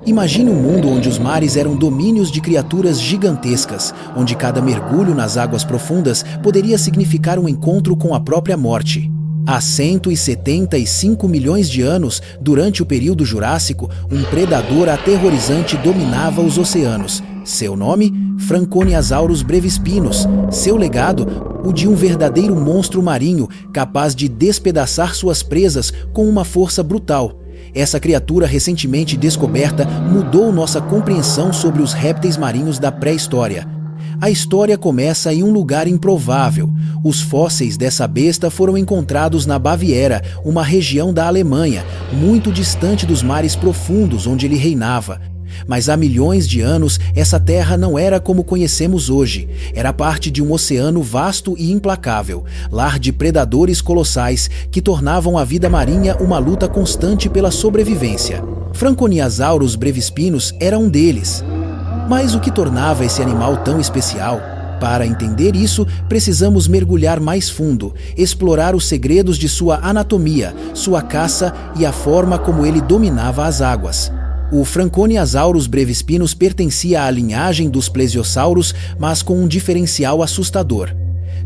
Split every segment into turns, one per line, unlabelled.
Imagine um mundo onde os mares eram domínios de criaturas gigantescas, onde cada mergulho nas águas profundas poderia significar um encontro com a própria morte. Há 175 milhões de anos, durante o período Jurássico, um predador aterrorizante dominava os oceanos. Seu nome? Franconiasaurus brevispinus. Seu legado? O de um verdadeiro monstro marinho, capaz de despedaçar suas presas com uma força brutal. Essa criatura recentemente descoberta mudou nossa compreensão sobre os répteis marinhos da pré-história. A história começa em um lugar improvável. Os fósseis dessa besta foram encontrados na Baviera, uma região da Alemanha, muito distante dos mares profundos onde ele reinava. Mas há milhões de anos, essa terra não era como conhecemos hoje. Era parte de um oceano vasto e implacável, lar de predadores colossais que tornavam a vida marinha uma luta constante pela sobrevivência. Franconiasaurus brevispinus era um deles. Mas o que tornava esse animal tão especial? Para entender isso, precisamos mergulhar mais fundo, explorar os segredos de sua anatomia, sua caça e a forma como ele dominava as águas. O Franconiasaurus brevispinus pertencia à linhagem dos plesiosauros, mas com um diferencial assustador.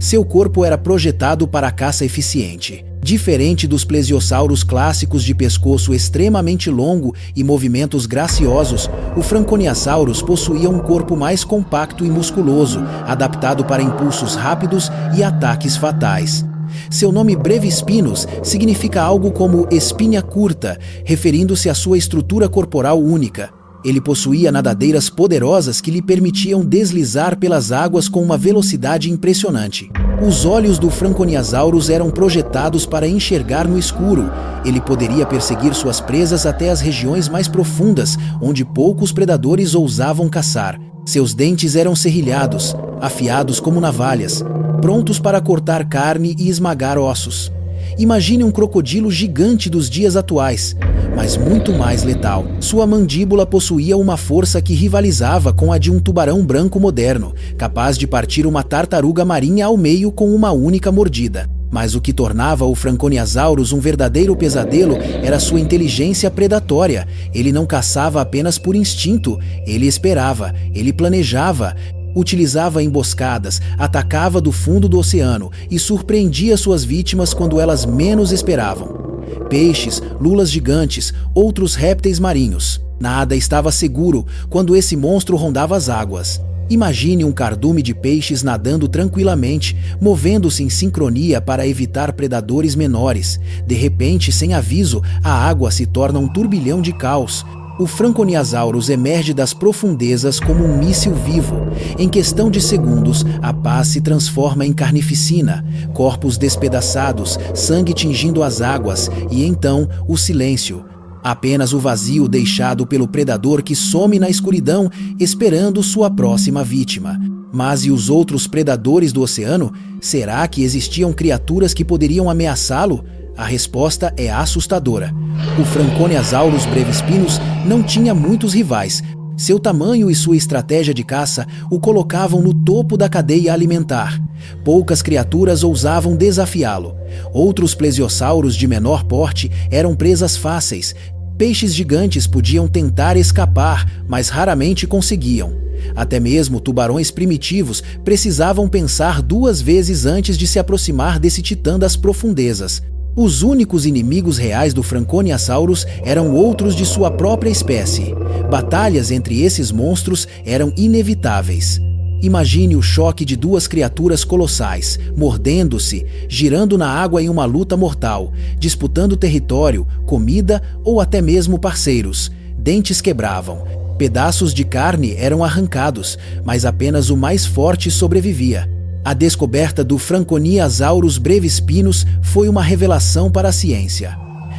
Seu corpo era projetado para a caça eficiente. Diferente dos plesiosauros clássicos de pescoço extremamente longo e movimentos graciosos, o Franconiasaurus possuía um corpo mais compacto e musculoso, adaptado para impulsos rápidos e ataques fatais. Seu nome brevispinus significa algo como espinha curta, referindo-se à sua estrutura corporal única. Ele possuía nadadeiras poderosas que lhe permitiam deslizar pelas águas com uma velocidade impressionante. Os olhos do Franconiasaurus eram projetados para enxergar no escuro. Ele poderia perseguir suas presas até as regiões mais profundas, onde poucos predadores ousavam caçar. Seus dentes eram serrilhados, afiados como navalhas, prontos para cortar carne e esmagar ossos. Imagine um crocodilo gigante dos dias atuais, mas muito mais letal. Sua mandíbula possuía uma força que rivalizava com a de um tubarão branco moderno, capaz de partir uma tartaruga marinha ao meio com uma única mordida. Mas o que tornava o Franconiasaurus um verdadeiro pesadelo era sua inteligência predatória. Ele não caçava apenas por instinto, ele esperava, ele planejava, utilizava emboscadas, atacava do fundo do oceano e surpreendia suas vítimas quando elas menos esperavam. Peixes, lulas gigantes, outros répteis marinhos. Nada estava seguro quando esse monstro rondava as águas. Imagine um cardume de peixes nadando tranquilamente, movendo-se em sincronia para evitar predadores menores. De repente, sem aviso, a água se torna um turbilhão de caos. O Franconiasaurus emerge das profundezas como um míssil vivo. Em questão de segundos, a paz se transforma em carnificina, corpos despedaçados, sangue tingindo as águas, e então o silêncio. Apenas o vazio deixado pelo predador que some na escuridão, esperando sua próxima vítima. Mas e os outros predadores do oceano? Será que existiam criaturas que poderiam ameaçá-lo? A resposta é assustadora. O Franconiasaurus brevispinus não tinha muitos rivais. Seu tamanho e sua estratégia de caça o colocavam no topo da cadeia alimentar. Poucas criaturas ousavam desafiá-lo. Outros plesiosauros de menor porte eram presas fáceis. Peixes gigantes podiam tentar escapar, mas raramente conseguiam. Até mesmo tubarões primitivos precisavam pensar duas vezes antes de se aproximar desse titã das profundezas. Os únicos inimigos reais do Franconiasaurus eram outros de sua própria espécie. Batalhas entre esses monstros eram inevitáveis. Imagine o choque de duas criaturas colossais, mordendo-se, girando na água em uma luta mortal, disputando território, comida ou até mesmo parceiros. Dentes quebravam, pedaços de carne eram arrancados, mas apenas o mais forte sobrevivia. A descoberta do Franconiasaurus brevispinus foi uma revelação para a ciência.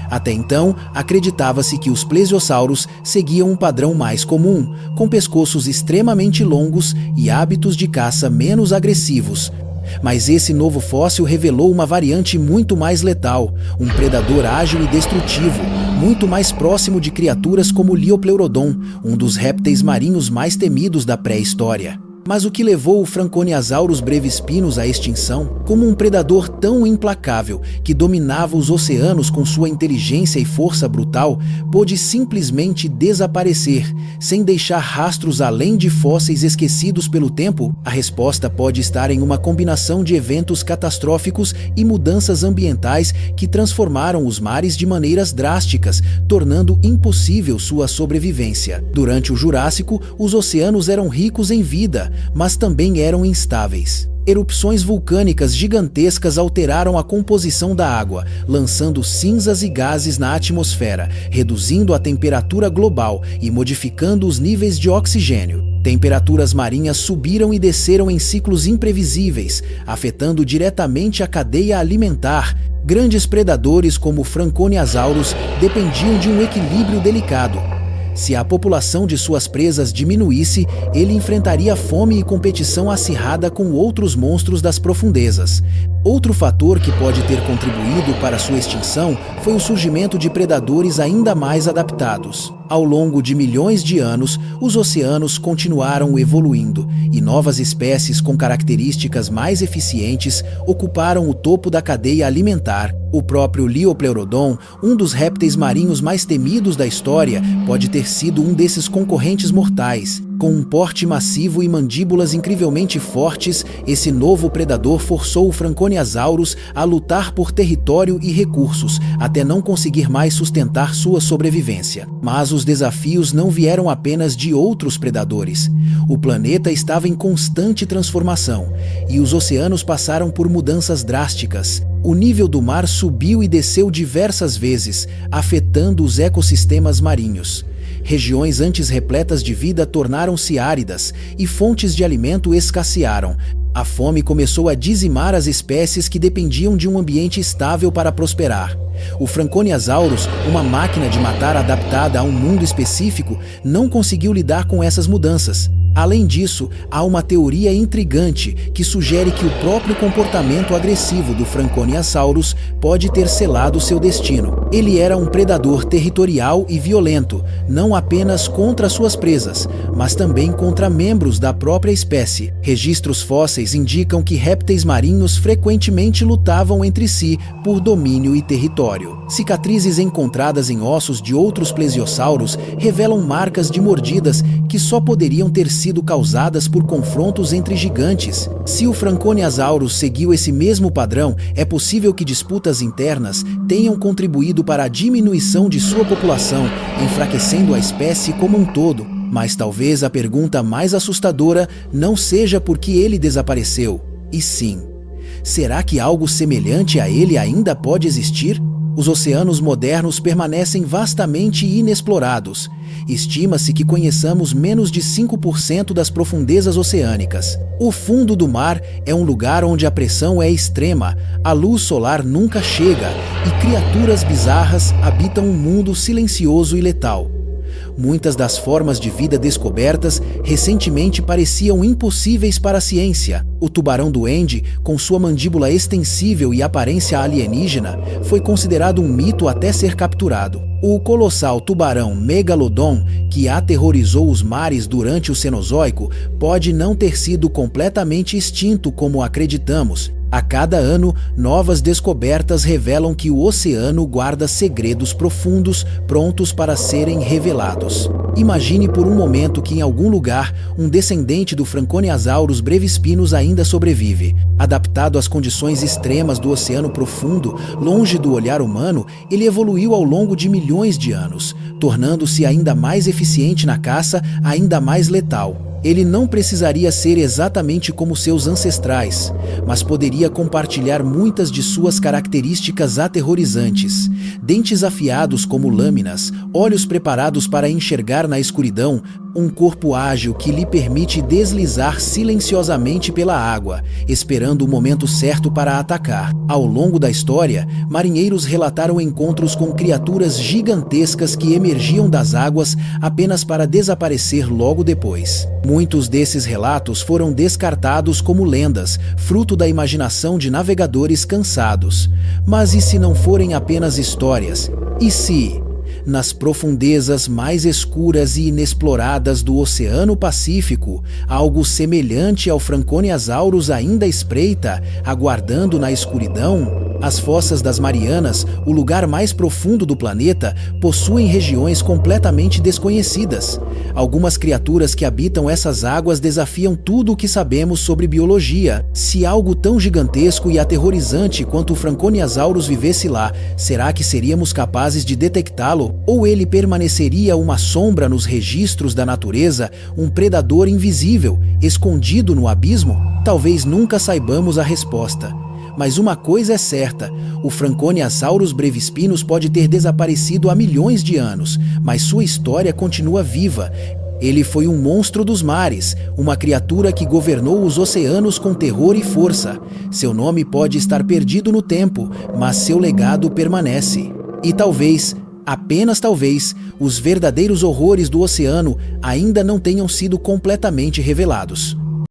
Até então, acreditava-se que os plesiosauros seguiam um padrão mais comum, com pescoços extremamente longos e hábitos de caça menos agressivos. Mas esse novo fóssil revelou uma variante muito mais letal, um predador ágil e destrutivo, muito mais próximo de criaturas como o Liopleurodon, um dos répteis marinhos mais temidos da pré-história. Mas o que levou o Franconia-saurus brevispinus à extinção? Como um predador tão implacável que dominava os oceanos com sua inteligência e força brutal, pôde simplesmente desaparecer, sem deixar rastros além de fósseis esquecidos pelo tempo? A resposta pode estar em uma combinação de eventos catastróficos e mudanças ambientais que transformaram os mares de maneiras drásticas, tornando impossível sua sobrevivência. Durante o Jurássico, os oceanos eram ricos em vida, mas também eram instáveis. Erupções vulcânicas gigantescas alteraram a composição da água, lançando cinzas e gases na atmosfera, reduzindo a temperatura global e modificando os níveis de oxigênio. Temperaturas marinhas subiram e desceram em ciclos imprevisíveis, afetando diretamente a cadeia alimentar. Grandes predadores como o Franconia-saurus dependiam de um equilíbrio delicado. Se a população de suas presas diminuísse, ele enfrentaria fome e competição acirrada com outros monstros das profundezas. Outro fator que pode ter contribuído para sua extinção foi o surgimento de predadores ainda mais adaptados. Ao longo de milhões de anos, os oceanos continuaram evoluindo, e novas espécies com características mais eficientes ocuparam o topo da cadeia alimentar. O próprio Liopleurodon, um dos répteis marinhos mais temidos da história, pode ter sido um desses concorrentes mortais. Com um porte massivo e mandíbulas incrivelmente fortes, esse novo predador forçou o Franconia-saurus a lutar por território e recursos, até não conseguir mais sustentar sua sobrevivência. Mas os desafios não vieram apenas de outros predadores. O planeta estava em constante transformação, e os oceanos passaram por mudanças drásticas. O nível do mar subiu e desceu diversas vezes, afetando os ecossistemas marinhos. Regiões antes repletas de vida tornaram-se áridas e fontes de alimento escassearam. A fome começou a dizimar as espécies que dependiam de um ambiente estável para prosperar. O Franconia-saurus, uma máquina de matar adaptada a um mundo específico, não conseguiu lidar com essas mudanças. Além disso, há uma teoria intrigante que sugere que o próprio comportamento agressivo do Franconia-saurus pode ter selado seu destino. Ele era um predador territorial e violento, não apenas contra suas presas, mas também contra membros da própria espécie. Registros fósseis indicam que répteis marinhos frequentemente lutavam entre si por domínio e território. Cicatrizes encontradas em ossos de outros plesiosauros revelam marcas de mordidas que só poderiam ter sido causadas por confrontos entre gigantes. Se o Franconia-saurus seguiu esse mesmo padrão, é possível que disputas internas tenham contribuído para a diminuição de sua população, enfraquecendo a espécie como um todo. Mas talvez a pergunta mais assustadora não seja por que ele desapareceu, e sim, será que algo semelhante a ele ainda pode existir? Os oceanos modernos permanecem vastamente inexplorados. Estima-se que conheçamos menos de 5% das profundezas oceânicas. O fundo do mar é um lugar onde a pressão é extrema, a luz solar nunca chega e criaturas bizarras habitam um mundo silencioso e letal. Muitas das formas de vida descobertas recentemente pareciam impossíveis para a ciência. O tubarão-duende, com sua mandíbula extensível e aparência alienígena, foi considerado um mito até ser capturado. O colossal tubarão Megalodon, que aterrorizou os mares durante o Cenozoico, pode não ter sido completamente extinto como acreditamos. A cada ano, novas descobertas revelam que o oceano guarda segredos profundos prontos para serem revelados. Imagine por um momento que em algum lugar, um descendente do Franconia-saurus brevispinus ainda sobrevive. Adaptado às condições extremas do oceano profundo, longe do olhar humano, ele evoluiu ao longo de milhões de anos, tornando-se ainda mais eficiente na caça, ainda mais letal. Ele não precisaria ser exatamente como seus ancestrais, mas poderia compartilhar muitas de suas características aterrorizantes. Dentes afiados como lâminas, olhos preparados para enxergar na escuridão, um corpo ágil que lhe permite deslizar silenciosamente pela água, esperando o momento certo para atacar. Ao longo da história, marinheiros relataram encontros com criaturas gigantescas que emergiam das águas apenas para desaparecer logo depois. Muitos desses relatos foram descartados como lendas, fruto da imaginação de navegadores cansados. Mas e se não forem apenas histórias? E se Nas profundezas mais escuras e inexploradas do Oceano Pacífico, algo semelhante ao Franconiasaurus ainda espreita, aguardando na escuridão. As Fossas das Marianas, o lugar mais profundo do planeta, possuem regiões completamente desconhecidas. Algumas criaturas que habitam essas águas desafiam tudo o que sabemos sobre biologia. Se algo tão gigantesco e aterrorizante quanto o Franconiasaurus vivesse lá, será que seríamos capazes de detectá-lo? Ou ele permaneceria uma sombra nos registros da natureza, um predador invisível, escondido no abismo? Talvez nunca saibamos a resposta. Mas uma coisa é certa, o Franconiasaurus brevispinus pode ter desaparecido há milhões de anos, mas sua história continua viva. Ele foi um monstro dos mares, uma criatura que governou os oceanos com terror e força. Seu nome pode estar perdido no tempo, mas seu legado permanece. E talvez, apenas talvez, os verdadeiros horrores do oceano ainda não tenham sido completamente revelados.